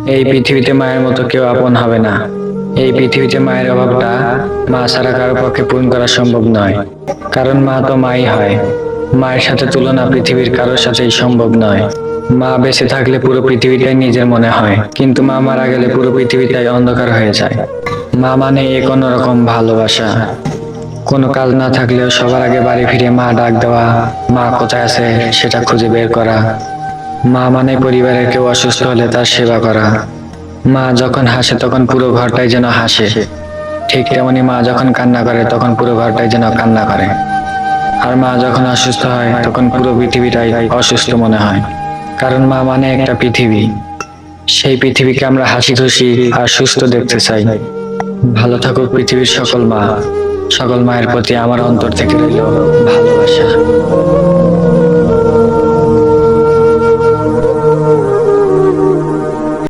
এই পৃথিবীতে মায়ের মতো কেউ আপন হবে না। এই পৃথিবীতে মায়ের অভাবটা মা ছাড়া কারো পক্ষে পূরণ করা সম্ভব নয়। কারণ মা তো মাই হয়। মায়ের সাথে তুলনা পৃথিবীর কারোর সাথেই সম্ভব নয়। মা বেঁচে থাকলে পুরো পৃথিবীটাই নিজের মনে হয়, কিন্তু মা মারা গেলে পুরো পৃথিবীটাই অন্ধকার হয়ে যায়। মা মানে এক অন্যরকম ভালোবাসা। কোনো কাজ না থাকলেও সবার আগে বাড়ি ফিরে মা ডাক দেওয়া, মা কোথায় আছে সেটা খুঁজে বের করা। মা মানে পরিবারের কেউ অসুস্থ হলে তার সেবা করা। মা যখন হাসে তখন পুরো ঘরটাই যেন হাসে, ঠিক তেমনি মা যখন কান্না করে তখন পুরো ঘরটাই যেন কান্না করে। আর মা যখন অসুস্থ হয় তখন পুরো পৃথিবীটাই অসুস্থ মনে হয়। কারণ মা মানে একটা পৃথিবী। সেই পৃথিবীকে আমরা হাসি খুশি আর সুস্থ দেখতে চাই। ভালো থাকুক পৃথিবীর সকল মা। সকল মায়ের প্রতি আমার অন্তর থেকে রইল ভালোবাসা।